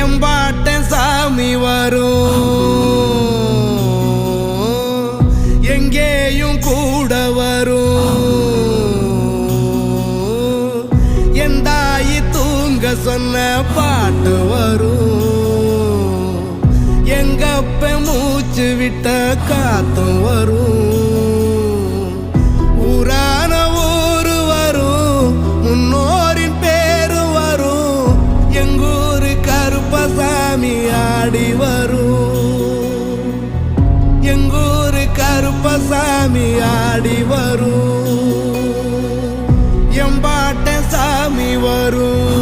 எம்பாட்ட சாமி வரும், எங்கேயும் கூட வரும். என் தாயி தூங்க சொன்ன பாட்டு வரும், எங்கப்ப மூச்சு விட்ட காத்தும் வரும். ஊரான ஊரு வரும், முன்னோரின் பேரு வரும். எங்கூரு கருப்பசாமி ஆடி வரும், எங்கூரு கருப்பசாமி ஆடி வரும். எம்பாட்ட சாமி வரும்.